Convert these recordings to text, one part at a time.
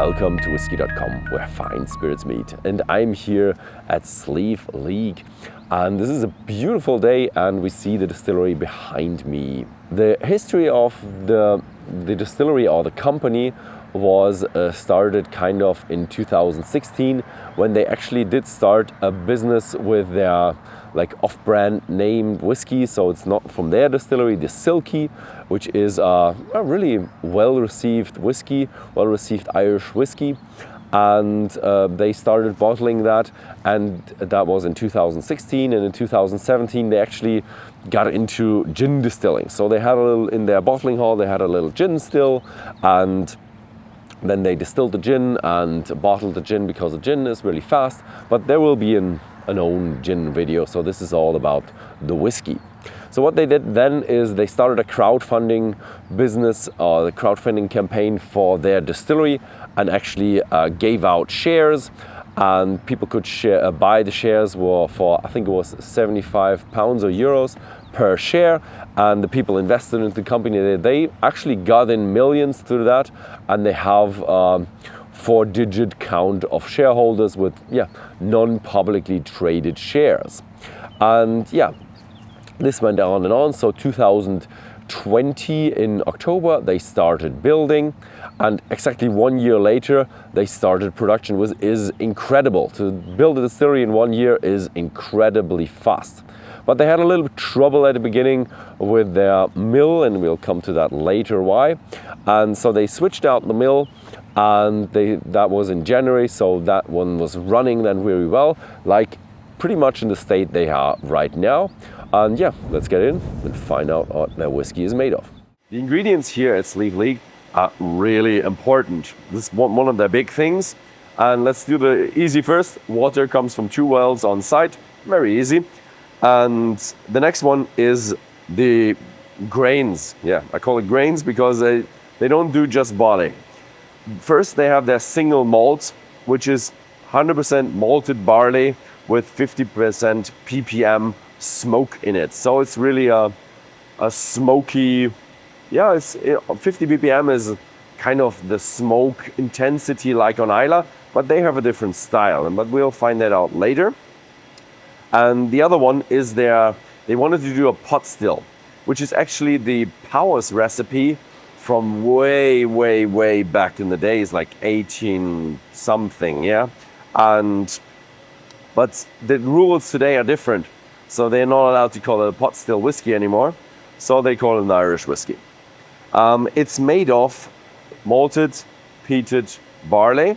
welcome to Whisky.com, where fine spirits meet. And I'm here at Sliabh Liag, and this is a beautiful day, and we see the distillery behind me. The history of the distillery or the company was started kind of in 2016, when they actually did start a business with their off-brand named whiskey. So it's not from their distillery, the Silkie, which is a really well-received whiskey, well-received Irish whiskey. And they started bottling that, and that was in 2016. And in 2017 they actually got into gin distilling. So they had a little, in their bottling hall they had a little gin still, and then they distilled the gin and bottled the gin, because the gin is really fast. But there will be an own gin video, so this is all about the whiskey. So what they did then is they started a crowdfunding business, the crowdfunding campaign for their distillery, and actually gave out shares, and people could buy the shares for I think it was £75 or euros per share, and the people invested into the company. They actually got in millions through that, and they have 4-digit count of shareholders with non-publicly traded shares. And this went on and on. So 2020 in October they started building, and exactly 1 year later they started production, which is incredible. To build a distillery in 1 year is incredibly fast. But they had a little trouble at the beginning with their mill, and we'll come to that later why. And so they switched out the mill, and that was in January, so that one was running then very well, like pretty much in the state they are right now. And let's get in and find out what their whiskey is made of. The ingredients here at Sliabh Liag are really important. This is one of their big things. And let's do the easy first. Water comes from 2 wells on site, very easy. And the next one is the grains. I call it grains because they don't do just barley. First, they have their Single Malt, which is 100% malted barley with 50% ppm smoke in it. So it's really a smoky, it's 50 ppm is kind of the smoke intensity like on Islay, but they have a different style, but we'll find that out later. And the other one is they wanted to do a pot still, which is actually the Powers recipe from way back in the days, like 18 something, but the rules today are different. So they're not allowed to call it a pot still whiskey anymore. So they call it an Irish whiskey. It's made of malted, peated barley,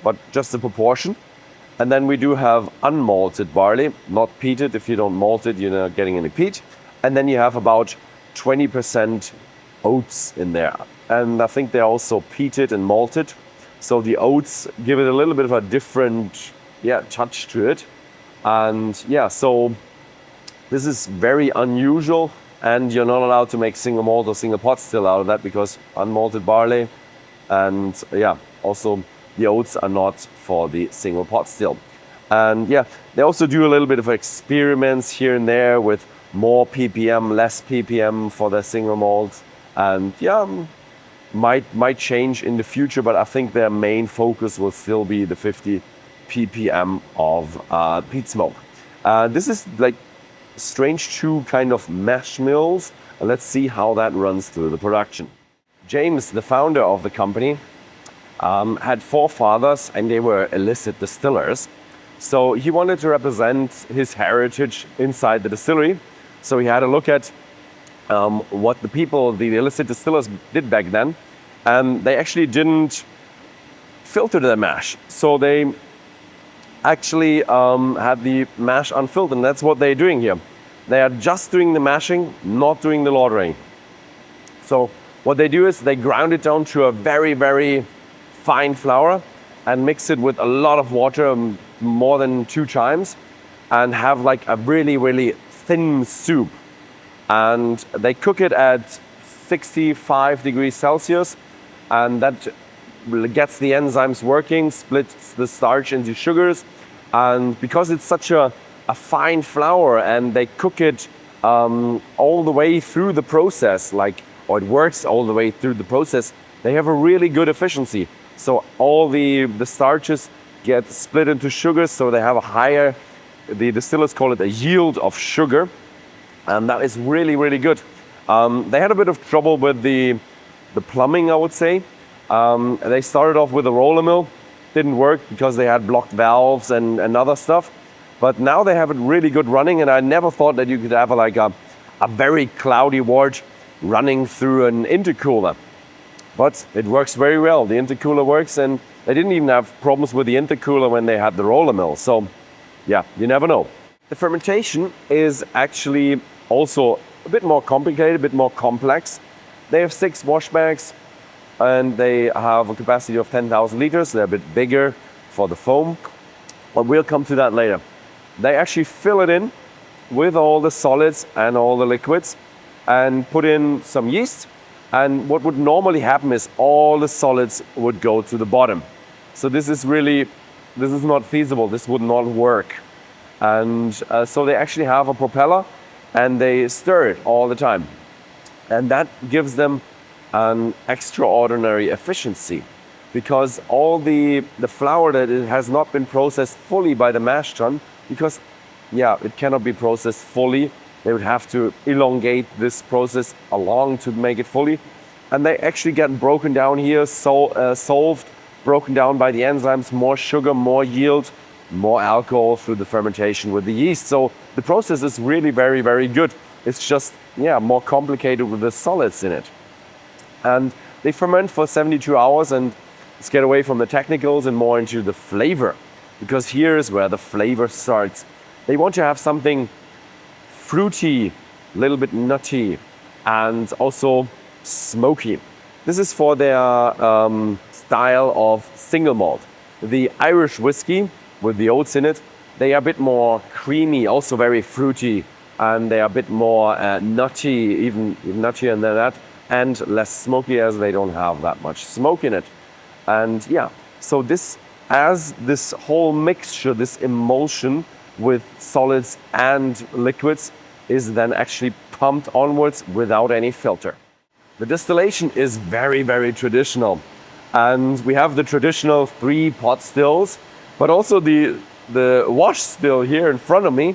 but just a proportion. And then we do have unmalted barley, not peated. If you don't malt it, you're not getting any peat. And then you have about 20% oats in there. And I think they're also peated and malted. So the oats give it a little bit of a different touch to it. And so this is very unusual, and you're not allowed to make single malt or single pot still out of that, because unmalted barley and also the oats are not for the single pot still. And they also do a little bit of experiments here and there with more ppm, less ppm for their single malt, and might change in the future, but I think their main focus will still be the 50 ppm of peat smoke. This is like strange 2 kind of mash mills, and let's see how that runs through the production. James, the founder of the company, had 4 fathers, and they were illicit distillers. So he wanted to represent his heritage inside the distillery. So he had a look at what the illicit distillers did back then, and they actually didn't filter their mash. So they actually had the mash unfiltered, and that's what they're doing here. They are just doing the mashing, not doing the lautering. So what they do is they ground it down to a very fine flour and mix it with a lot of water, more than 2 times, and have like a really thin soup. And they cook it at 65 degrees Celsius, and that gets the enzymes working, splits the starch into sugars. And because it's such a fine flour, and they cook it all the way through the process, or it works all the way through the process, they have a really good efficiency. So all the starches get split into sugars, so they have a higher, the distillers call it a yield of sugar, and that is really, really good. They had a bit of trouble with the plumbing, I would say. They started off with a roller mill, didn't work because they had blocked valves and other stuff. But now they have it really good running, and I never thought that you could have a very cloudy wort running through an intercooler. But it works very well. The intercooler works, and they didn't even have problems with the intercooler when they had the roller mill. So yeah, you never know. The fermentation is actually also a bit more complicated, a bit more complex. They have 6 wash bags, and they have a capacity of 10,000 liters. They're a bit bigger for the foam, but we'll come to that later. They actually fill it in with all the solids and all the liquids and put in some yeast. And what would normally happen is all the solids would go to the bottom. So this is not feasible. This would not work. And so they actually have a propeller, and they stir it all the time. And that gives them an extraordinary efficiency, because all the flour that it has not been processed fully by the mash tun, because it cannot be processed fully. They would have to elongate this process along to make it fully, and they actually get broken down here, solved, broken down by the enzymes, more sugar, more yield, more alcohol through the fermentation with the yeast. So the process is really very, very good. It's just more complicated with the solids in it. And they ferment for 72 hours, and let's get away from the technicals and more into the flavor, because here is where the flavor starts. They want to have something fruity, a little bit nutty, and also smoky. This is for their style of single malt. The Irish whiskey with the oats in it, they are a bit more creamy, also very fruity, and they are a bit more nutty, even nuttier than that, and less smoky, as they don't have that much smoke in it. And so this whole mixture, this emulsion with solids and liquids, is then actually pumped onwards without any filter. The distillation is very, very traditional. And we have the traditional 3 pot stills, but also the wash still here in front of me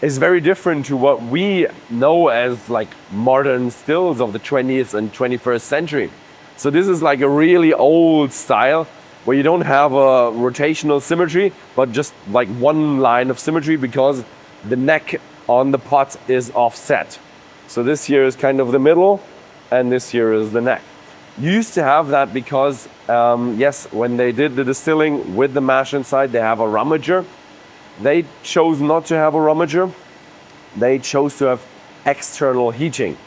is very different to what we know as like modern stills of the 20th and 21st century. So this is like a really old style where you don't have a rotational symmetry, but just like one line of symmetry, because the neck on the pot is offset. So this here is kind of the middle, and this here is the neck. You used to have that because, when they did the distilling with the mash inside, they have a rummager. They chose not to have a rummager. They chose to have external heating.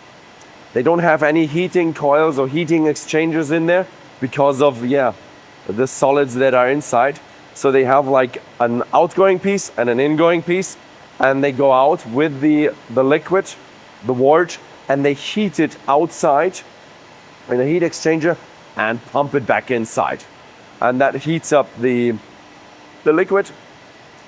They don't have any heating coils or heating exchangers in there because of the solids that are inside. So they have like an outgoing piece and an ingoing piece, and they go out with the liquid, the wort, and they heat it outside in a heat exchanger and pump it back inside. And that heats up the liquid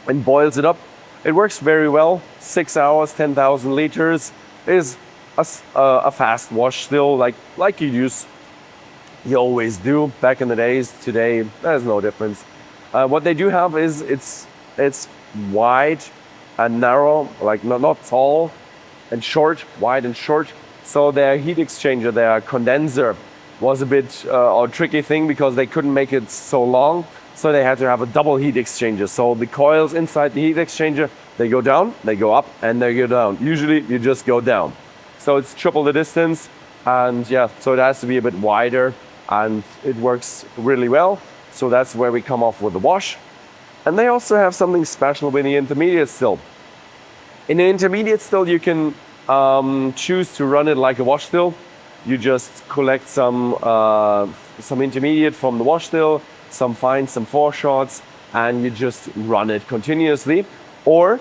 and boils it up. It works very well. 6 hours, 10,000 liters is a fast wash still, like you always do back in the days. Today, there's no difference. What they do have is it's wide and narrow, like not tall and short, wide and short. So their heat exchanger, their condenser, was a bit a tricky thing because they couldn't make it so long. So they had to have a double heat exchanger. So the coils inside the heat exchanger, they go down, they go up, and they go down. Usually you just go down. So it's triple the distance, and so it has to be a bit wider, and it works really well. So that's where we come off with the wash. And they also have something special with the intermediate still. In an intermediate still, you can choose to run it like a wash still. You just collect some intermediate from the wash still, some fine, some foreshots, and you just run it continuously. Or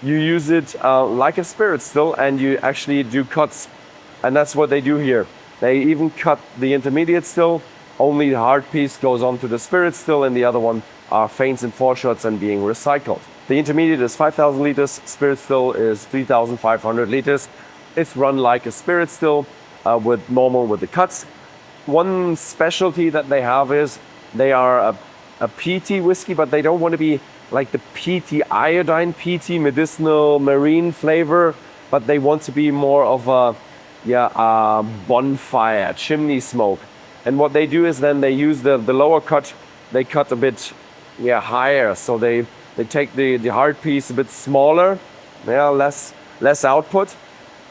you use it like a spirit still, and you actually do cuts. And that's what they do here. They even cut the intermediate still. Only the hard piece goes onto the spirit still, and the other one are feints and foreshots and being recycled. The intermediate is 5,000 liters, spirit still is 3,500 liters. It's run like a spirit still with the cuts. One specialty that they have is they are a peaty whiskey, but they don't want to be like the peaty iodine peaty medicinal marine flavor, but they want to be more of a bonfire chimney smoke. And what they do is then they use the lower cut, they cut a bit higher, so they take the hard piece a bit smaller, less output,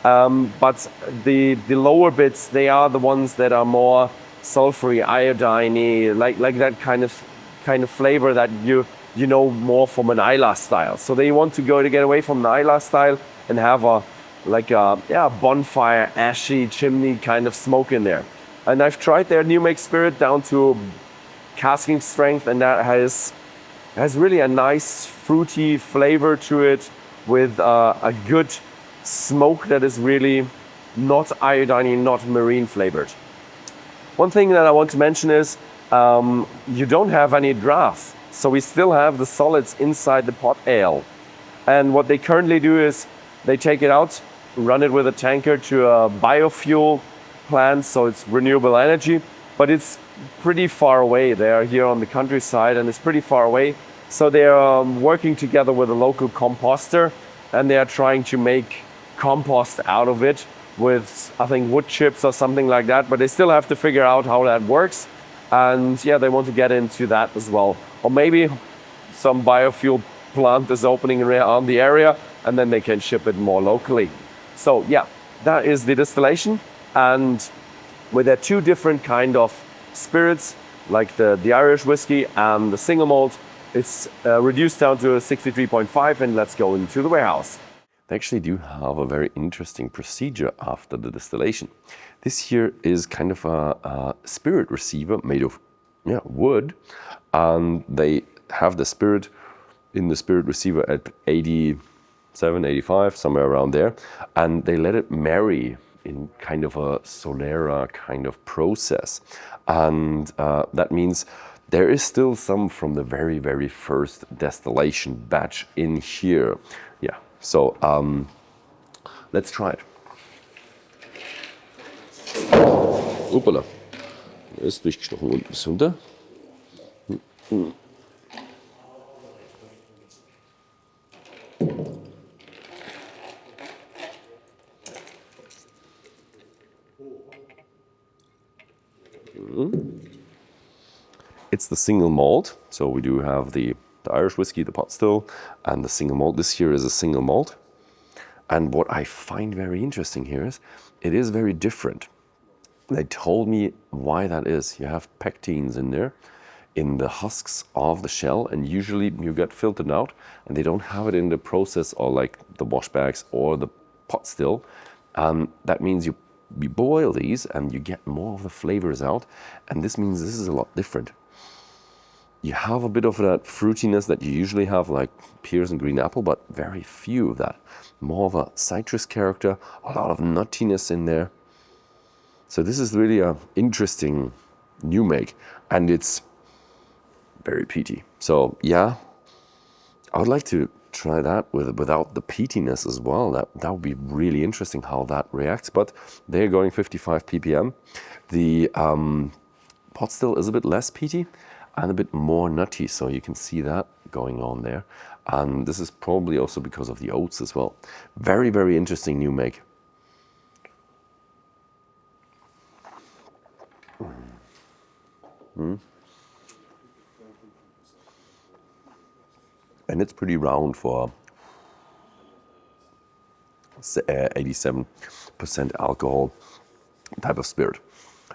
but the lower bits, they are the ones that are more sulfury, iodine-y, like that kind of flavor that you know more from an Islay style. So they want to get away from the Islay style and have a bonfire, ashy chimney kind of smoke in there. And I've tried their new make spirit down to casking strength, and that has really a nice fruity flavor to it with a good smoke that is really not iodine, not marine flavored. One thing that I want to mention is you don't have any draft, so we still have the solids inside the pot ale. And what they currently do is they take it out, run it with a tanker to a biofuel plant, so it's renewable energy, but it's pretty far away. They are here on the countryside and it's pretty far away. So they are working together with a local composter, and they are trying to make compost out of it with, I think, wood chips or something like that, but they still have to figure out how that works. And they want to get into that as well. Or maybe some biofuel plant is opening around the area and then they can ship it more locally. So that is the distillation. And with their two different kind of spirits, like the Irish whiskey and the single malt, it's reduced down to a 63.5, and let's go into the warehouse. They actually do have a very interesting procedure after the distillation. This here is kind of a spirit receiver made of wood, and they have the spirit in the spirit receiver at 87, 85, somewhere around there, and they let it marry in kind of a Solera kind of process. And that means there is still some from the very, very first distillation batch in here. So let's try it. Uppala. Der ist durchgestochen unten bis runter. It's the single malt, so we do have the Irish whiskey, the pot still, and the single malt. This here is a single malt. And what I find very interesting here is it is very different. They told me why that is. You have pectins in there, in the husks of the shell, and usually you get filtered out, and they don't have it in the process or like the wash bags or the pot still. That means you boil these and you get more of the flavors out, and this means this is a lot different. You have a bit of that fruitiness that you usually have, like pears and green apple, but very few of that. More of a citrus character, a lot of nuttiness in there. So this is really an interesting new make, and it's very peaty. So I would like to try that without the peatiness as well. That would be really interesting how that reacts. But they're going 55 ppm. The pot still is a bit less peaty and a bit more nutty, so you can see that going on there. And this is probably also because of the oats as well. Very, very interesting new make. And it's pretty round for 87% alcohol type of spirit.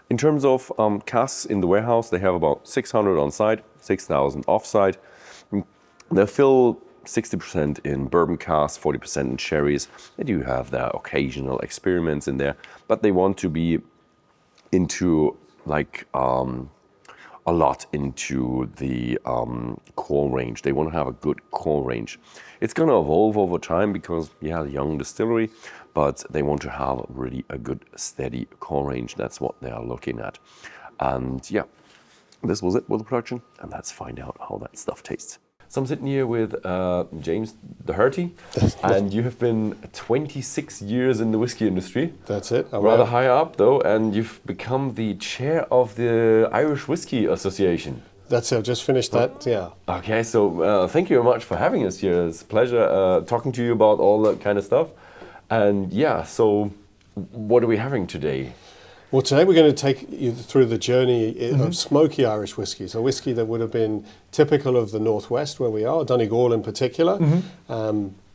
In terms of casks in the warehouse, they have about 600 on site, 6,000 off site. They fill 60% in bourbon casks, 40% in sherries. They do have their occasional experiments in there, but they want to be into like a lot into the core range. They want to have a good core range. It's going to evolve over time because, yeah, a young distillery, but they want to have really a good steady core range. That's what they are looking at. And yeah, this was it with the production, and let's find out how that stuff tastes. So I'm sitting here with James Doherty, and you have been 26 years in the whiskey industry. That's it. Rather high up though, and you've become the chair of the Irish Whiskey Association. That's it. Just finished that. Yeah. Okay, so thank you very much for having us here. It's a pleasure talking to you about all that kind of stuff. And yeah, so what are we having today? Well, today we're going to take you through the journey of smoky Irish whiskey. So whiskey that would have been typical of the Northwest where we are, Donegal in particular.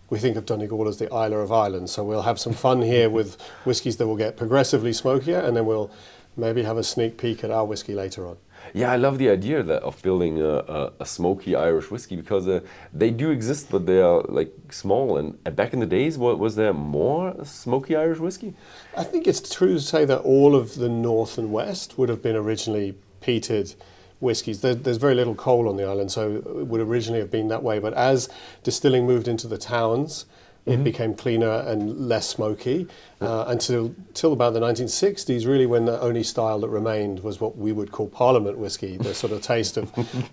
We think of Donegal as the Isla of Ireland. So we'll have some fun here with whiskies that will get progressively smokier, and then we'll maybe have a sneak peek at our whiskey later on. Yeah, I love the idea of building a smoky Irish whiskey, because they do exist, but they are like small. And back in the days, was there more smoky Irish whiskey? I think it's true to say that all of the North and West would have been originally peated whiskies. There's very little coal on the island, so it would originally have been that way. But as distilling moved into the towns, it became cleaner and less smoky until about the 1960s, really, when the only style that remained was what we would call Parliament whiskey, the sort of taste of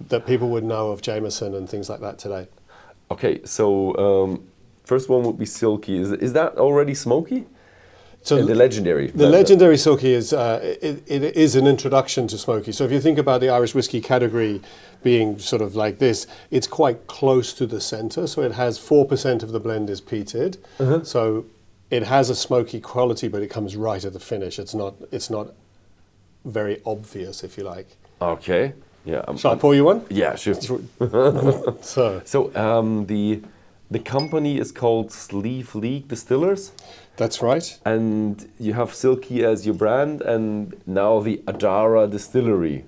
that people would know of Jameson and things like that today. Okay, so first one would be Silkie. Is that already smoky? So the legendary. The legendary Silkie is it is an introduction to smoky. So if you think about the Irish whiskey category being sort of like this, it's quite close to the centre. So it has 4% of the blend is peated. So it has a smoky quality, but it comes right at the finish. It's not very obvious, if you like. Okay. Yeah. Shall I pour you one? Yeah, sure. So the company is called Sliabh Liag Distillers. That's right. And you have Silkie as your brand, and now the Ardara Distillery.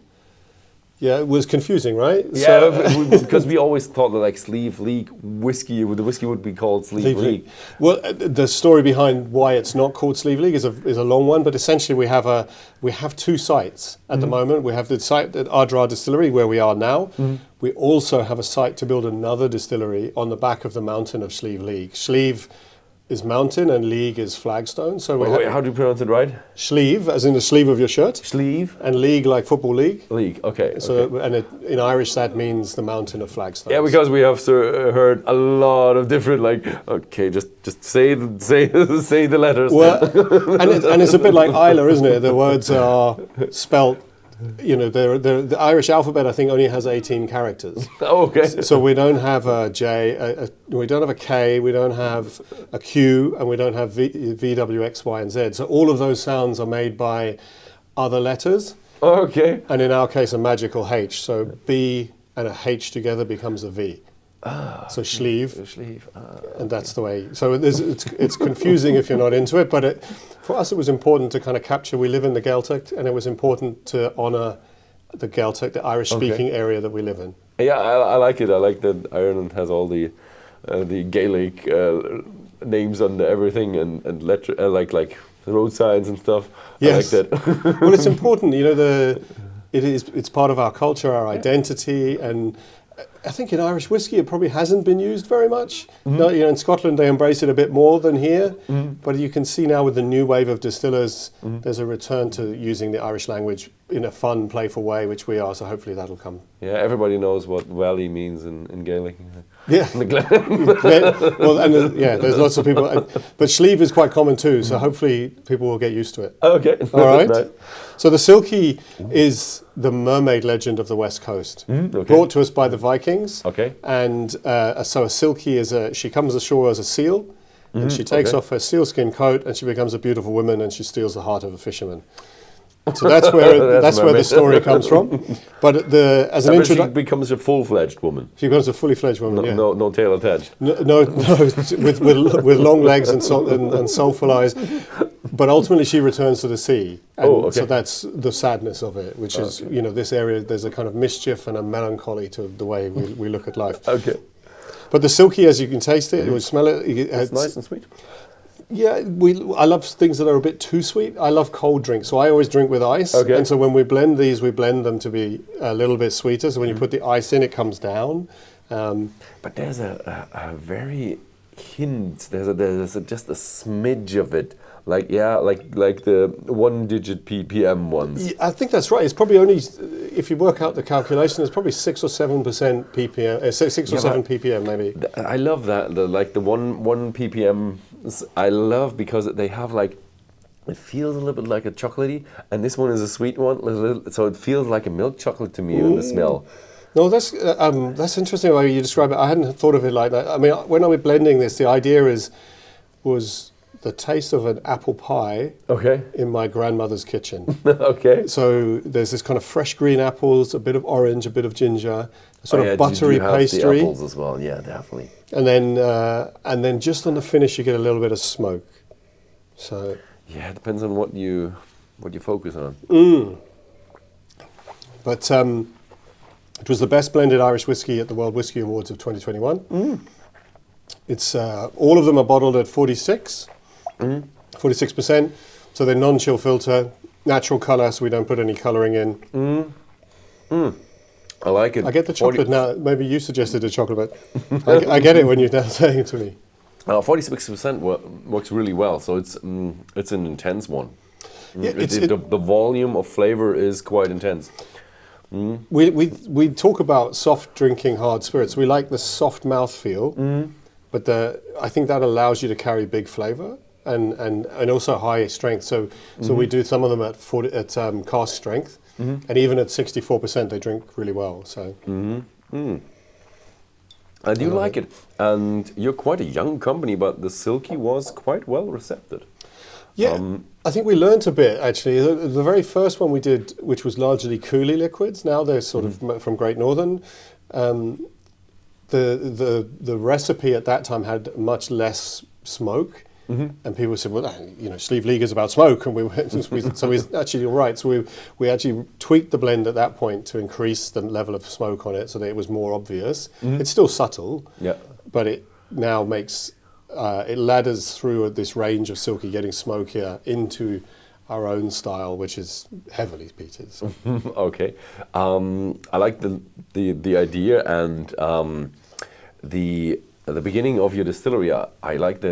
Yeah, it was confusing, right? Yeah, so because we always thought that like Sliabh Liag whiskey, the whiskey would be called Sliabh Liag. Well, the story behind why it's not called Sliabh Liag is a long one, but essentially we have two sites at the moment. We have the site at Ardara Distillery where we are now. We also have a site to build another distillery on the back of the mountain of Sliabh Liag. Sliabh is mountain and Liag is flagstone. So wait, how do you pronounce it right? Sliabh, as in the sleeve of your shirt. Sliabh. And Liag, like football league. League, okay. So in Irish that means the mountain of flagstones. Yeah, because we have heard a lot of different just say the letters. Well, and it's a bit like Isla, isn't it? The words are spelt. You know, the Irish alphabet, I think, only has 18 characters. Oh, okay. So we don't have a J, we don't have a K, we don't have a Q, and we don't have V, W, X, Y, and Z. So all of those sounds are made by other letters. Oh, okay. And in our case, a magical H. So B and a H together becomes a V. So Sliabh, and that's the way. So it's confusing if you're not into it, but for us it was important to kind of capture. We live in the Gaeltacht, and it was important to honour the Gaeltacht, the Irish-speaking area that we live in. Yeah, I like it. I like that Ireland has all the Gaelic names on everything and like road signs and stuff. Yes. I like that. Well, it's important. You know, it's part of our culture, our identity, and I think in Irish whiskey it probably hasn't been used very much. No, you know, in Scotland they embrace it a bit more than here, but you can see now with the new wave of distillers, there's a return to using the Irish language in a fun, playful way, which we are. So hopefully that'll come. Yeah, everybody knows what valley means in Gaelic. Yeah. Well, and there's lots of people, but Sliabh is quite common too. So hopefully people will get used to it. Okay. All right. Nice. So the Silkie is the mermaid legend of the West Coast, brought to us by the Vikings. Okay. And so a Silkie she comes ashore as a seal, and she takes off her sealskin coat, and she becomes a beautiful woman, and she steals the heart of a fisherman. So that's where the story comes from. But as an introduction, she becomes a full-fledged woman. She becomes a fully fledged woman. No tail attached. No, with long legs and soulful eyes. But ultimately, she returns to the sea. And so that's the sadness of it, which is, you know, this area, there's a kind of mischief and a melancholy to the way we look at life. Okay. But the Silkie, as you can taste it, you smell it. It's nice and sweet. Yeah, I love things that are a bit too sweet. I love cold drinks, so I always drink with ice. Okay. And so when we blend these, we blend them to be a little bit sweeter. So when you put the ice in, it comes down. But there's a very hint. There's just a smidge of it. Like the 1-digit ppm ones. Yeah, I think that's right. It's probably only, if you work out the calculation, it's probably 6 or 7% ppm, 6 or 7 ppm maybe. I love that. The 1 ppm. I love because they have like It feels a little bit like a chocolatey, and this one is a sweet one, so it feels like a milk chocolate to me in the smell. No, that's interesting the way you describe it. I hadn't thought of it like that. I mean, when I was blending this, the idea was the taste of an apple pie in my grandmother's kitchen. Okay. So there's this kind of fresh green apples, a bit of orange, a bit of ginger, sort of buttery you have pastry. The apples as well, yeah, definitely. And then just on the finish, you get a little bit of smoke. So yeah, it depends on what you focus on. But it was the best blended Irish whiskey at the World Whisky Awards of 2021. It's all of them are bottled at 46%. So they're non-chill filter, natural colour, so we don't put any colouring in. I like it. I get the chocolate now. Maybe you suggested the chocolate, but I get it when you're now saying it to me. 46% works really well, so it's an intense one. Yeah, the volume of flavour is quite intense. We talk about soft drinking hard spirits. We like the soft mouthfeel, but I think that allows you to carry big flavour and also high strength. So we do some of them at cask strength, and even at 64% they drink really well. So. I do like it, and you're quite a young company, but the Silkie was quite well received. Yeah, I think we learnt a bit actually. The very first one we did, which was largely coulis liquids, now they're sort of from Great Northern. The recipe at that time had much less smoke, and people said, "Well, Sliabh Liag is about smoke," and so we actually you're right. So we actually tweaked the blend at that point to increase the level of smoke on it, so that it was more obvious. It's still subtle, but it now makes. It ladders through this range of Silkie, getting smokier into our own style, which is heavily peated. So. Okay, I like the idea and the beginning of your distillery. I like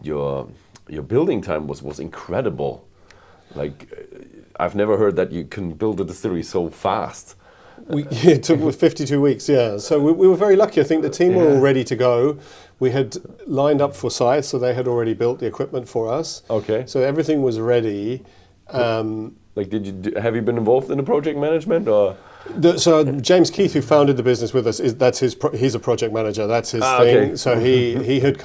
your building time was incredible. Like I've never heard that you can build a distillery so fast. It took 52 weeks, yeah. So we were very lucky. I think the team were all ready to go. We had lined up for sites, so they had already built the equipment for us. Okay. So everything was ready. Have you been involved in the project management or? So James Keith, who founded the business with us, he's a project manager. That's his thing. Okay. So he had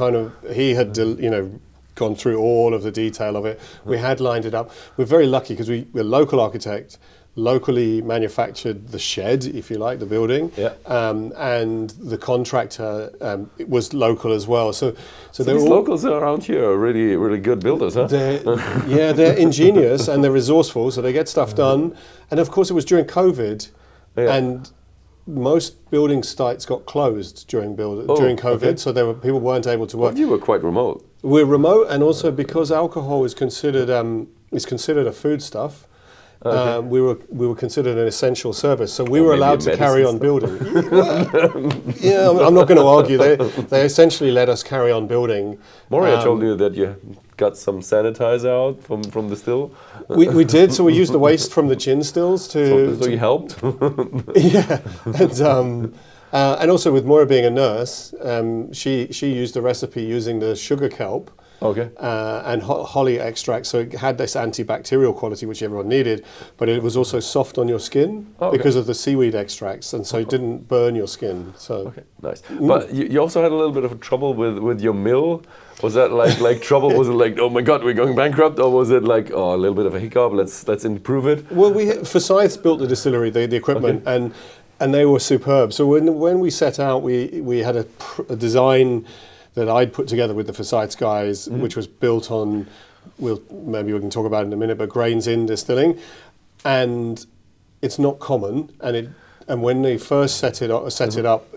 gone through all of the detail of it. We had lined it up. We're very lucky because we're a local architect. Locally manufactured the shed, if you like, the building, and the contractor was local as well. So these locals around here are really, really good builders, huh? They're ingenious and they're resourceful, so they get stuff done. And of course, it was during COVID, and most building sites got closed during COVID, so people weren't able to work. Well, you were quite remote. We're remote, and also because alcohol is considered a foodstuff. We were considered an essential service, so we were allowed to carry on building. Yeah, I'm not going to argue. They essentially let us carry on building. Moria told you that you got some sanitizer out from the still. We did, so we used the waste from the gin stills to. So you helped. Yeah, and also with Moira being a nurse, she used the recipe using the sugar kelp. Okay. And holly extract, so it had this antibacterial quality which everyone needed, but it was also soft on your skin because of the seaweed extracts, and so it didn't burn your skin. So okay, nice. But you also had a little bit of trouble with your mill. Was that like trouble? Was it like, oh my God, we're going bankrupt, or was it like, oh, a little bit of a hiccup? Let's improve it. Well, Forsyths built the distillery, the equipment, and they were superb. So when we set out, we had a design that I'd put together with the Forsyths guys, which was built on, maybe we can talk about it in a minute, but grains in distilling, and it's not common. And when they first set it up,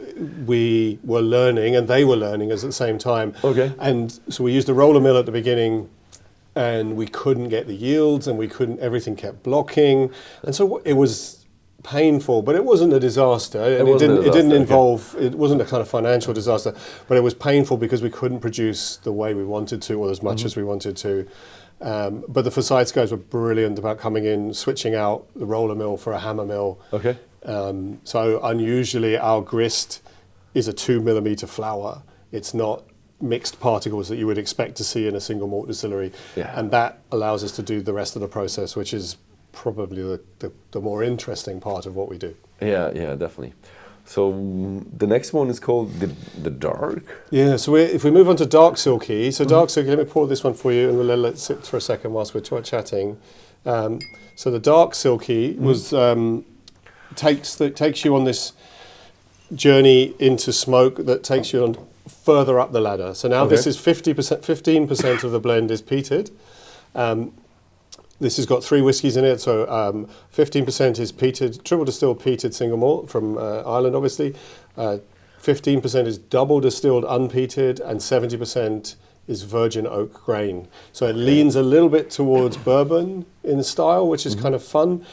we were learning, and they were learning at the same time. Okay. And so we used a roller mill at the beginning, and we couldn't get the yields, and everything kept blocking, and so it was painful, but it wasn't a disaster, and it didn't involve. It wasn't a kind of financial disaster, but it was painful because we couldn't produce the way we wanted to, or as much as we wanted to. But the Forsyths guys were brilliant about coming in, switching out the roller mill for a hammer mill. Okay. So unusually, our grist is a 2 millimeter flour. It's not mixed particles that you would expect to see in a single malt distillery. Yeah. And that allows us to do the rest of the process, which is probably the more interesting part of what we do. Yeah, definitely. So the next one is called the dark. Yeah, so if we move on to dark Silkie, so dark Silkie, let me pour this one for you and we'll let it sit for a second whilst we're chatting. So the dark Silkie was takes you on this journey into smoke that takes you on further up the ladder. So now this is 15% of the blend is peated. This has got 3 whiskies in it, so 15% is peated, triple distilled peated single malt from Ireland, obviously. 15% is double distilled unpeated, and 70% is virgin oak grain. So it leans a little bit towards bourbon in style, which is kind of fun,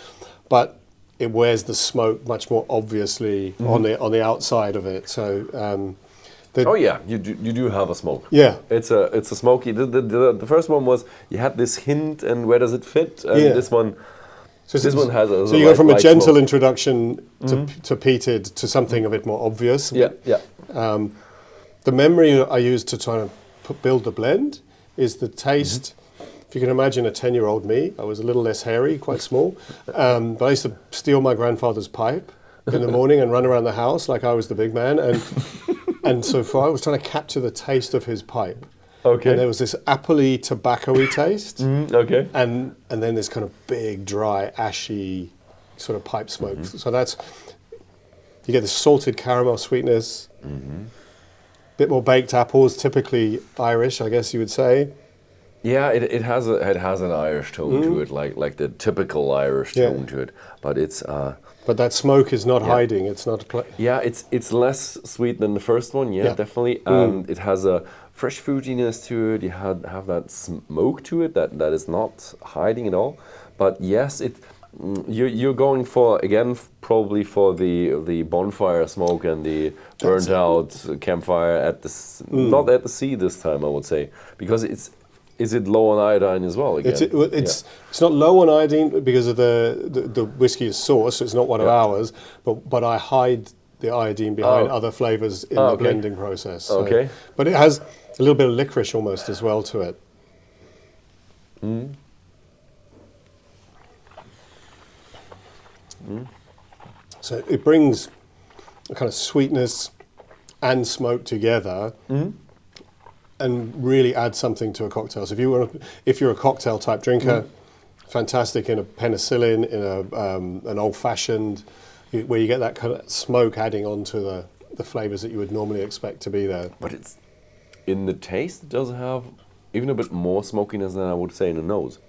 but it wears the smoke much more obviously on the outside of it. So. You do have a smoke. Yeah, it's a smoky. The first one was you had this hint, and where does it fit? And this one, one has a. So you go from a gentle smoke. Introduction to peated to something a bit more obvious. Yeah. The memory I used to try to build the blend is the taste. If you can imagine a 10-year-old me, I was a little less hairy, quite small, but I used to steal my grandfather's pipe in the morning and run around the house like I was the big man, and so far I was trying to capture the taste of his pipe. Okay. And there was this appley, tobacco-y taste. Okay. And then this kind of big, dry, ashy sort of pipe smoke. So you get this salted caramel sweetness, bit more baked apples, typically Irish, I guess you would say. Yeah, it has an Irish tone to it, like the typical Irish tone to it. But it's but that smoke is not hiding. It's not. It's less sweet than the first one. Yeah, definitely. And it has a fresh fruitiness to it. You have that smoke to it that is not hiding at all. But yes, you're going for probably for the bonfire smoke and the burnt out campfire at the not at the sea this time, I would say, because Is it low on iodine as well? Again? It's not low on iodine because of the whiskey is sourced, so it's not one of ours. But I hide the iodine behind other flavors in the blending process. So. Okay. But it has a little bit of licorice almost as well to it. So it brings a kind of sweetness and smoke together. And really add something to a cocktail. So if you're a cocktail type drinker, fantastic in a penicillin, in an old fashioned, where you get that kind of smoke adding on to the flavors that you would normally expect to be there. But it's in the taste, it does have even a bit more smokiness than I would say in the nose.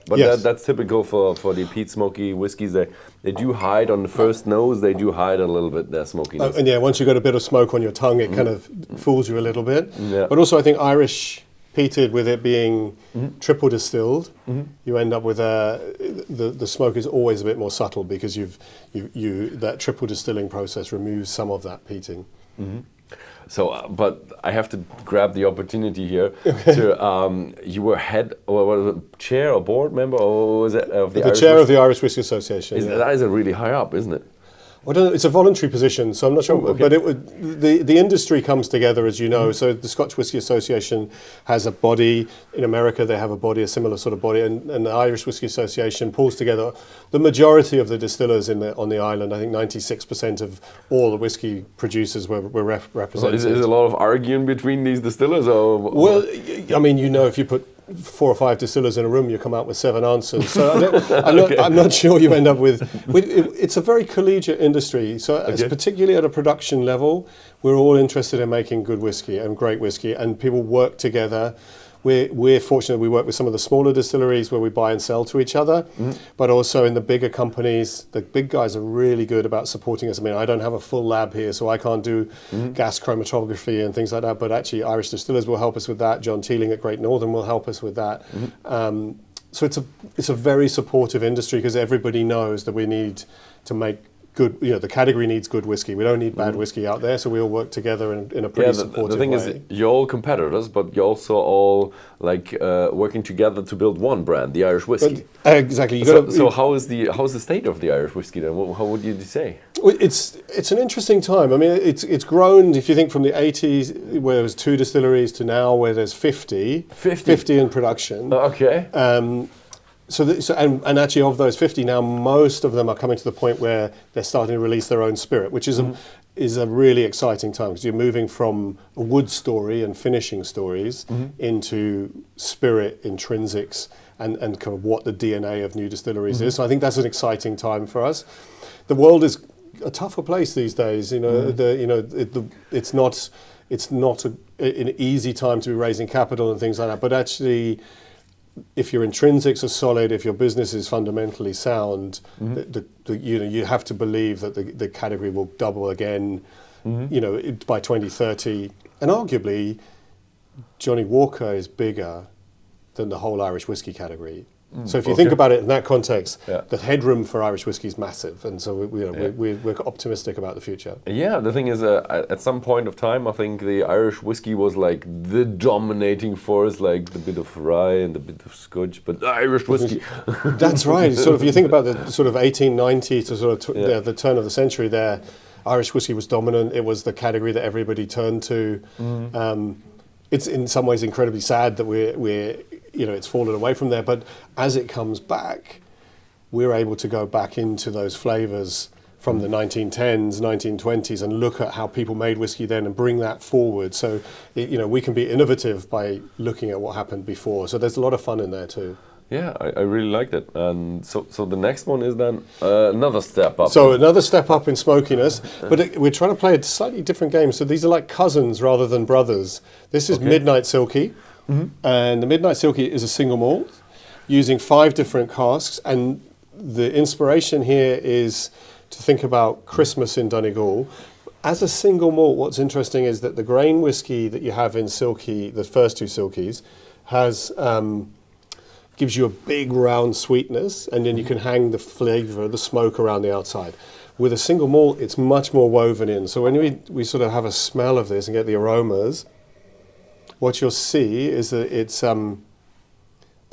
But that's typical for the peat smoky whiskies. They do hide on the first nose. They do hide a little bit their smokiness. And once you've got a bit of smoke on your tongue, it kind of fools you a little bit. Yeah. But also, I think Irish peated, with it being triple distilled, you end up with the smoke is always a bit more subtle because that triple distilling process removes some of that peating. So, but I have to grab the opportunity here to, you were chair or board member, or was it of the chair of the Irish Whisky Association. That is really high up, isn't it? I don't know, it's a voluntary position, so I'm not sure. But the industry comes together, as you know. So the Scotch Whisky Association has a body. In America, they have a similar sort of body, and the Irish Whisky Association pulls together the majority of the distillers on the island. I think 96% of all the whisky producers were represented. So is a lot of arguing between these distillers, or? Well, I mean, if you put 4 or 5 distillers in a room, you come out with 7 answers. So I'm not sure you end up with it's a very collegiate industry. So particularly at a production level, we're all interested in making good whiskey and great whiskey, and people work together. We're fortunate we work with some of the smaller distilleries where we buy and sell to each other, but also in the bigger companies, the big guys are really good about supporting us. I mean, I don't have a full lab here, so I can't do gas chromatography and things like that, but actually Irish Distillers will help us with that. John Teeling at Great Northern will help us with that. So it's a very supportive industry because everybody knows that we need to make good, the category needs good whiskey. We don't need bad whiskey out there, so we all work together in a pretty supportive the thing way. is, you're all competitors, but you're also all working together to build one brand, the Irish whiskey. Exactly. So how is the state of the Irish whiskey then? How would you say? It's an interesting time. I mean, it's grown. If you think from the 80s, where there was 2 distilleries, to now where there's 50 in production. Okay. And actually, of those 50 now, most of them are coming to the point where they're starting to release their own spirit, which is a really exciting time, because you're moving from a wood story and finishing stories into spirit intrinsics and kind of what the DNA of new distilleries is. So I think that's an exciting time for us. The world is a tougher place these days. It's not an easy time to be raising capital and things like that. But actually, if your intrinsics are solid, if your business is fundamentally sound, you have to believe that the category will double again, by 2030. And arguably, Johnny Walker is bigger than the whole Irish whiskey category. So if you think about it in that context, the headroom for Irish whiskey is massive, and so we're optimistic about the future. Yeah, the thing is, at some point of time, I think the Irish whiskey was like the dominating force, like the bit of rye and the bit of Scotch, but Irish whiskey. That's right. So if you think about the sort of 1890 to sort of the turn of the century there, Irish whiskey was dominant. It was the category that everybody turned to. It's in some ways incredibly sad that we're it's fallen away from there, but as it comes back, we're able to go back into those flavors from the 1910s, 1920s, and look at how people made whiskey then and bring that forward. So, we can be innovative by looking at what happened before. So there's a lot of fun in there too. Yeah, I really like that. And so the next one is then another step up. So another step up in smokiness, but we're trying to play a slightly different game. So these are like cousins rather than brothers. This is Midnight Silkie, and the Midnight Silkie is a single malt using 5 different casks. And the inspiration here is to think about Christmas in Donegal. As a single malt, what's interesting is that the grain whiskey that you have in Silkie, the first 2 Silkies, has gives you a big round sweetness, and then you can hang the flavour, the smoke around the outside. With a single malt, it's much more woven in. So when we sort of have a smell of this and get the aromas, what you'll see is that it's the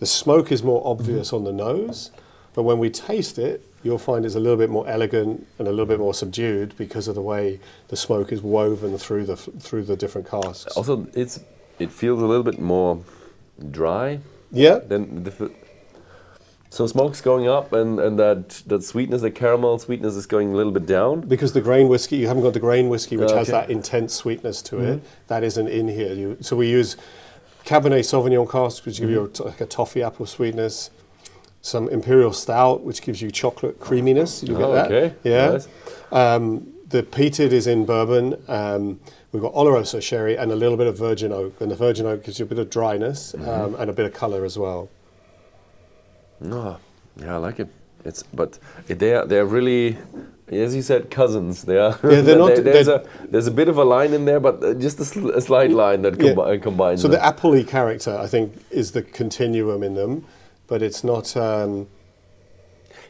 smoke is more obvious on the nose, but when we taste it, you'll find it's a little bit more elegant and a little bit more subdued because of the way the smoke is woven through the different casks. Also, it feels a little bit more dry. Yeah. So smoke's going up, and that sweetness, the caramel sweetness, is going a little bit down. Because the grain whiskey, you haven't got the grain whiskey, which has that intense sweetness to it. That isn't in here. So we use Cabernet Sauvignon casks, which give you like a toffee apple sweetness. Some Imperial Stout, which gives you chocolate creaminess. You get that? Okay. Yeah. Nice. The peated is in bourbon. We've got Oloroso sherry and a little bit of virgin oak. And the virgin oak gives you a bit of dryness and a bit of colour as well. Oh, yeah, I like it. But they're really, as you said, cousins. They are. Yeah, they're not. There's a bit of a line in there, but just a slight line that combines. So them. the appley character, I think, is the continuum in them, but it's not.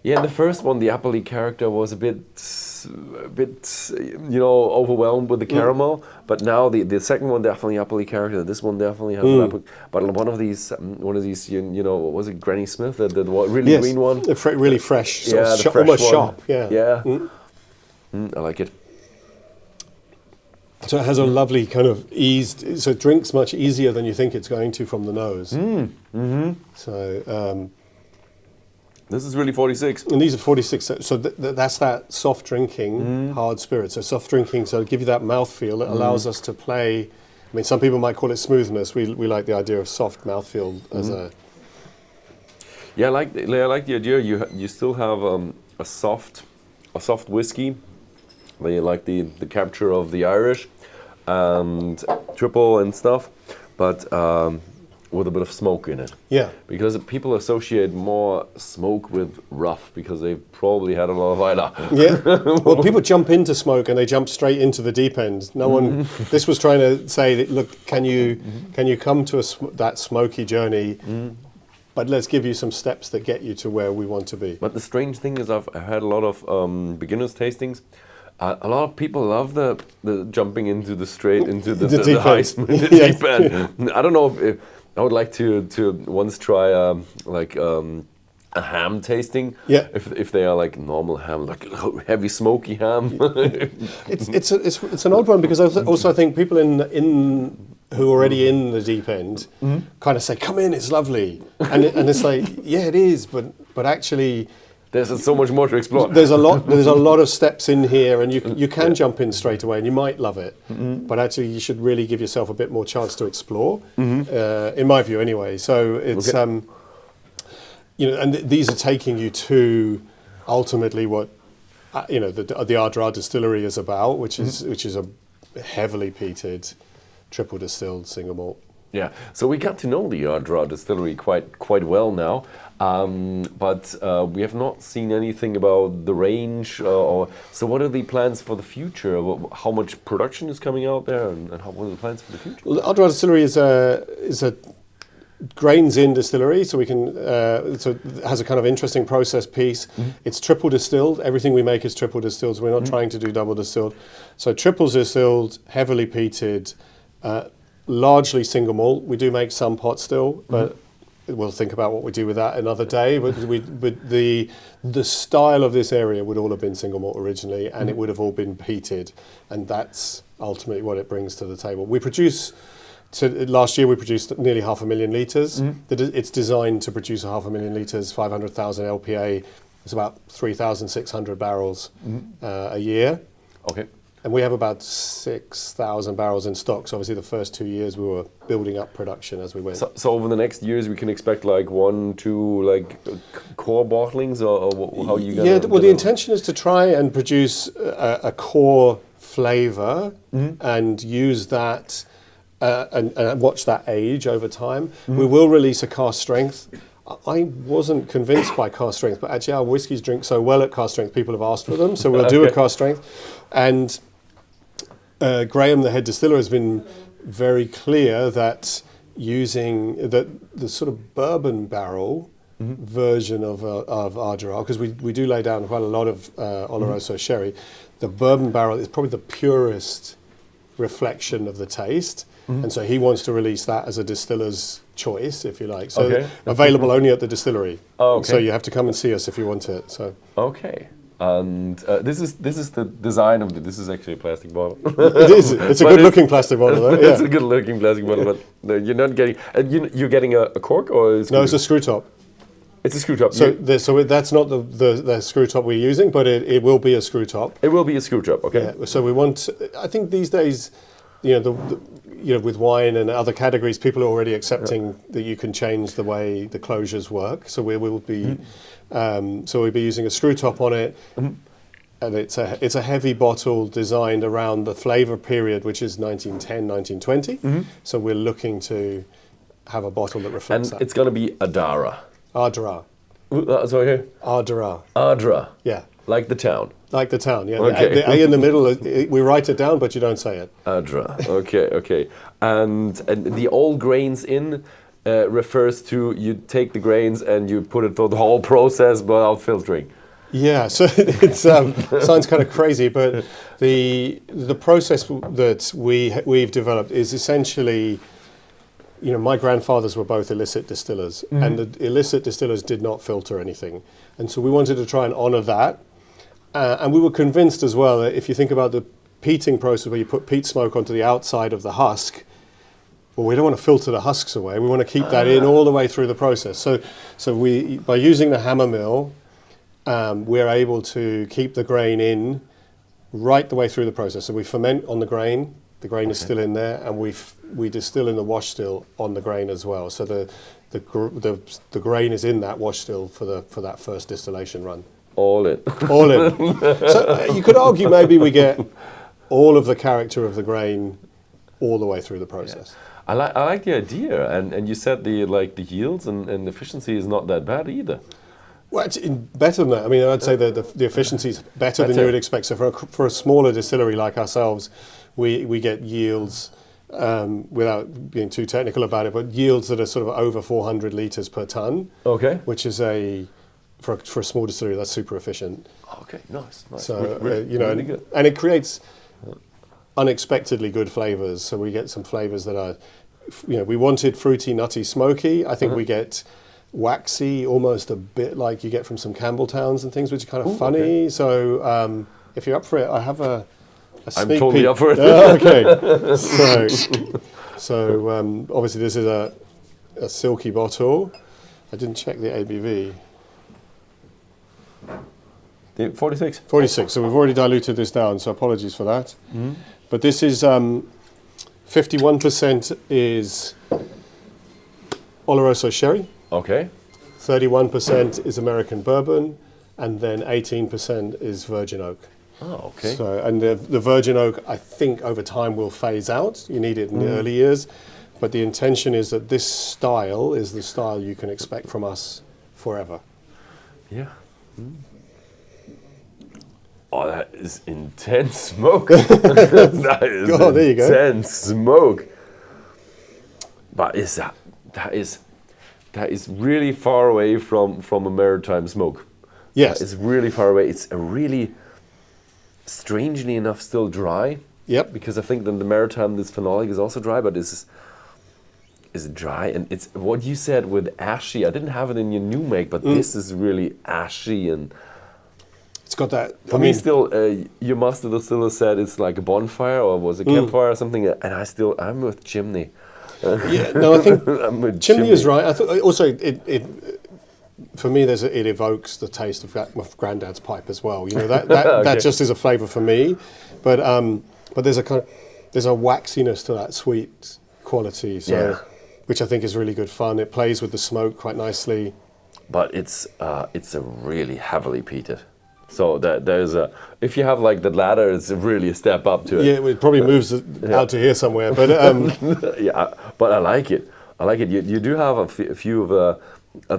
Yeah, in the first one, the appley character was a bit, overwhelmed with the caramel. But now the second one definitely appley character. This one definitely has an apple. But one of these, what was it, Granny Smith, the really green one? Really fresh, fresh almost one. sharp. Yeah. Yeah. I like it. So it has a lovely kind of eased. So it drinks much easier than you think it's going to from the nose. So. This is really 46. And these are 46, so that's that soft drinking, hard spirit. So soft drinking, so give you that mouthfeel. It allows us to play. I mean, some people might call it smoothness. We like the idea of soft mouthfeel as a... Yeah, I like the idea. You still have a soft whiskey. They like the capture of the Irish and triple and stuff, but... with a bit of smoke in it. Yeah. Because people associate more smoke with rough because they've probably had a lot of Islay. Yeah. Well, people jump into smoke and they jump straight into the deep end. No one. This was trying to say that, look, can you come to that smoky journey but let's give you some steps that get you to where we want to be. But the strange thing is, I've had a lot of beginners tastings. A lot of people love the jumping into the deep end. I don't know if I would like to once try a ham tasting. Yeah. If they are like normal ham, like heavy smoky ham. It's an odd one, because I think people in who are already in the deep end kind of say, "Come in, it's lovely," and it's like, yeah, it is, but actually, there's so much more to explore. There's a lot of steps in here, and you can jump in straight away, and you might love it, but actually you should really give yourself a bit more chance to explore, in my view, anyway. So it's and these are taking you to ultimately what the Ardara distillery is about, which is a heavily peated, triple distilled single malt. Yeah, so we got to know the Ardara distillery quite well now, but we have not seen anything about the range. So what are the plans for the future? How much production is coming out there, and what are the plans for the future? Well, the Ardara distillery is a grains in distillery, so we can so it has a kind of interesting process piece. It's triple distilled. Everything we make is triple distilled, so we're not trying to do double distilled. So triple distilled, heavily peated, largely single malt. We do make some pot still, but we'll think about what we do with that another day. But the style of this area would all have been single malt originally, and it would have all been peated, and that's ultimately what it brings to the table. We produce. So last year we produced nearly 500,000 litres. It's designed to produce 500,000 litres, 500,000 LPA. It's about 3,600 barrels a year. Okay. And we have about 6,000 barrels in stock. So obviously the first 2 years we were building up production as we went. So over the next years we can expect like 1, 2 core bottlings, or how you gonna? Yeah, well the intention is to try and produce a core flavour and use that and watch that age over time. We will release a cask strength. I wasn't convinced by cask strength, but actually our whiskies drink so well at cask strength, people have asked for them, so we'll do a cask strength. And Graham, the head distiller, has been very clear that using the sort of bourbon barrel version of Ardara, because we do lay down quite a lot of Oloroso sherry, the bourbon barrel is probably the purest reflection of the taste. And so he wants to release that as a distiller's choice, if you like. So available only at the distillery. Oh, okay. So you have to come and see us if you want it. So okay. And this is the design of this is actually a plastic bottle. It is. It's a good-looking plastic bottle, though. Yeah. It's a good-looking plastic bottle, but you're not getting. You're getting a cork, or no? It's a screw top. It's a screw top. So that's not the screw top we're using, but it will be a screw top. It will be a screw top. Okay. Yeah. So we want. I think these days, with wine and other categories, people are already accepting that you can change the way the closures work. So we will be. So we'll be using a screw top on it, and it's a heavy bottle designed around the flavour period, which is 1910, 1920. So we're looking to have a bottle that reflects that. And it's going to be Ardara. Ardara. Sorry here? Ardara. Ardara. Yeah. Like the town. Like the town, yeah. Okay. The A in the middle, we write it down, but you don't say it. Ardara. Okay. And the all grains in refers to you take the grains and you put it through the whole process without filtering. Yeah, so it sounds kind of crazy, but the process that we've developed is essentially, my grandfathers were both illicit distillers, and the illicit distillers did not filter anything, and so we wanted to try and honour that. And we were convinced as well that if you think about the peating process where you put peat smoke onto the outside of the husk, well, we don't want to filter the husks away. We want to keep that in all the way through the process. So we, by using the hammer mill, we're able to keep the grain in right the way through the process. So we ferment on the grain is still in there, and we distill in the wash still on the grain as well. So the grain is in that wash still for that first distillation run. All in. So you could argue maybe we get all of the character of the grain all the way through the process. Yeah. I like the idea, and you said the yields and efficiency is not that bad either. Well, it's better than that. I mean, I'd say that the efficiency is better than you would expect. So for a smaller distillery like ourselves, we get yields without being too technical about it, but yields that are sort of over 400 litres per tonne. Okay. Which is for a small distillery, that's super efficient. Okay, nice. So, really good. and it creates unexpectedly good flavours. So we get some flavours that are, we wanted fruity, nutty, smoky. I think we get waxy, almost a bit like you get from some Campbelltowns and things, which are kind of funny. Okay. So if you're up for it, I have a sneak I'm totally peek. up for it. Okay. So obviously this is a Silkie bottle. I didn't check the ABV. 46. 46. So we've already diluted this down, so apologies for that. Mm-hmm. But this is 51% is Oloroso sherry. Okay. 31% is American bourbon, and then 18% is virgin oak. Oh, okay. So, and the virgin oak, I think over time will phase out. You need it in the early years, but the intention is that this style is the style you can expect from us forever. Yeah. Mm. Oh, that is intense smoke. That is there you go. Intense smoke. But that is really far away from a maritime smoke. Yes. It's really far away. It's a really, strangely enough, still dry. Yep. Because I think that the maritime, this phenolic is also dry, but this is dry. And it's what you said with ashy. I didn't have it in your new make, but this is really ashy and... It's got that. For me, still, your master distiller said it's like a bonfire or was a campfire or something, and I'm with chimney. Yeah, no, I think chimney is right. I thought also it for me it evokes the taste of Grandad's pipe as well. You know that Okay. that just is a flavour for me, but there's a waxiness to that sweet quality. So, which I think is really good fun. It plays with the smoke quite nicely. But it's a really heavily peated. So there's if you have like the ladder, it's really a step up to it. Yeah, it probably moves out to here somewhere. But but I like it. You do have a few of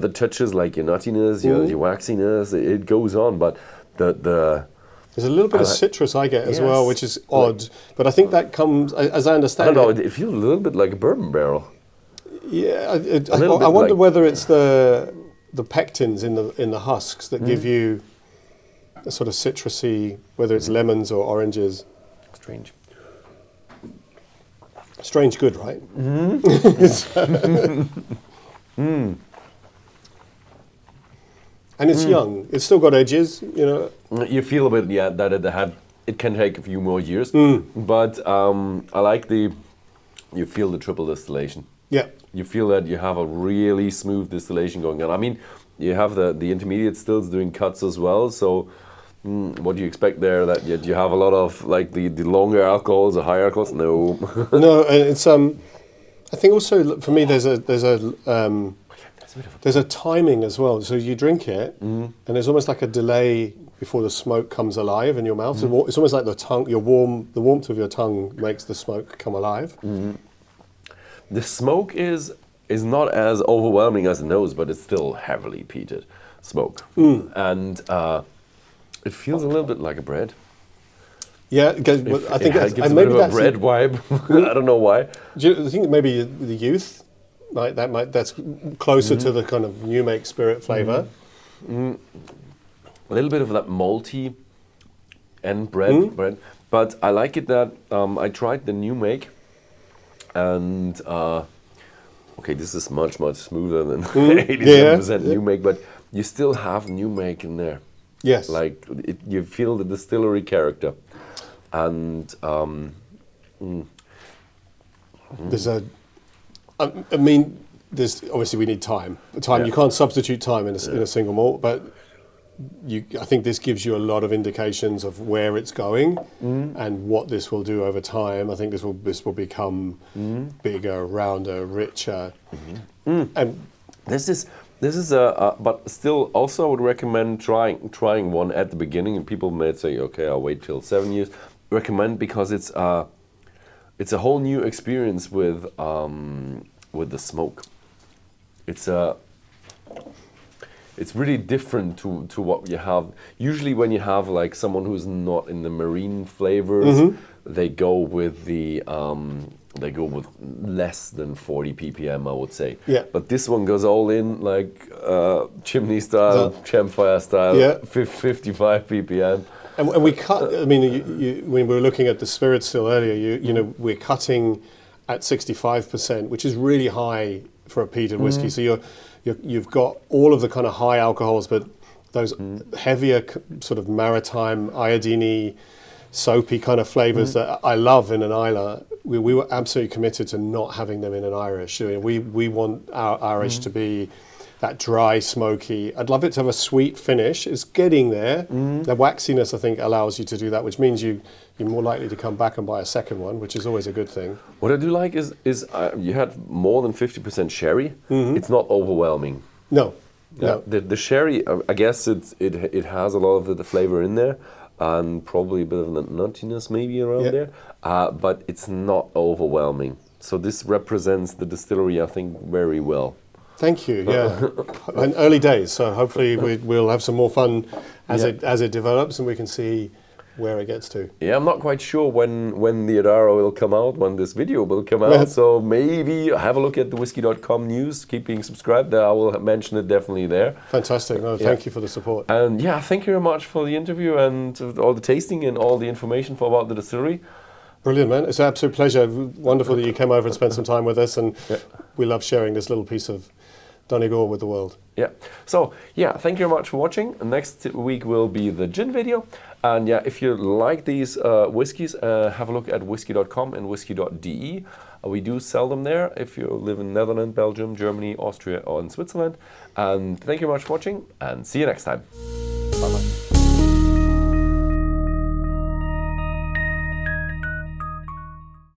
the touches like your nuttiness, your waxiness. It goes on, but the there's a little bit of citrus I get as well, which is odd. But I think that comes, as I understand I don't know. It feels a little bit like a bourbon barrel. Yeah, I wonder whether it's the pectins in the husks that give you a sort of citrusy, whether it's lemons or oranges. Strange good, right? And it's young. It's still got edges, you know. You feel a bit, that it can take a few more years. But I like you feel the triple distillation. Yeah. You feel that you have a really smooth distillation going on. I mean, you have the intermediate stills doing cuts as well, so what do you expect there? That you have a lot of like the longer alcohols, the higher alcohols? No. No, it's I think also for me there's a timing as well. So you drink it, and there's almost like a delay before the smoke comes alive in your mouth. So it's almost like the warmth of your tongue makes the smoke come alive. The smoke is not as overwhelming as the nose, but it's still heavily peated smoke, and it feels a little bit like a bread. Yeah, I think it gives a bit of a bread vibe. I don't know why. Do you think maybe the youth, like that's closer to the kind of new make spirit flavour? A little bit of that malty and bread, but I like it that I tried the new make, and this is much smoother than 87% new make, but you still have new make in there. Yes, like you feel the distillery character, and there's obviously we need time. You can't substitute time in a single malt, but I think this gives you a lot of indications of where it's going and what this will do over time. I think this will become bigger, rounder, richer, and this is but still also I would recommend trying one at the beginning, and people may say, okay, I'll wait till 7 years. Recommend because it's a whole new experience with the smoke. It's really different to what you have. Usually when you have like someone who's not in the marine flavors, they go with the they go with less than 40 ppm, I would say. Yeah. But this one goes all in, like chimney style, campfire style, Yeah. 55 ppm. And we cut. I mean, when we were looking at the spirit still earlier, you know, we're cutting at 65%, which is really high for a peated whiskey. So you've got all of the kind of high alcohols, but those heavier sort of maritime, iodine-y, soapy kind of flavors that I love in an Islay. We were absolutely committed to not having them in an Irish. We want our Irish to be that dry, smoky. I'd love it to have a sweet finish. It's getting there. The waxiness, I think, allows you to do that, which means you're more likely to come back and buy a second one, which is always a good thing. What I do like is you had more than 50% sherry. It's not overwhelming. No. Yeah. No. The sherry, I guess it has a lot of the flavor in there, and probably a bit of the nuttiness maybe around there, but it's not overwhelming. So this represents the distillery, I think, very well. Thank you. Yeah, and early days. So hopefully we'll have some more fun as it develops, and we can see where it gets to. Yeah, I'm not quite sure when the Ardara will come out, when this video will come out. So maybe have a look at the Whisky.com news. Keep being subscribed. I will mention it definitely there. Fantastic. No, thank you for the support. And yeah, thank you very much for the interview and all the tasting and all the information about the distillery. Brilliant, man. It's an absolute pleasure. Wonderful that you came over and spent some time with us, and we love sharing this little piece of Donegal with the world. Yeah. So yeah, thank you very much for watching. Next week will be the gin video. And yeah, if you like these whiskies, have a look at Whisky.com and Whisky.de. We do sell them there if you live in Netherlands, Belgium, Germany, Austria, or in Switzerland. And thank you very much for watching, and see you next time.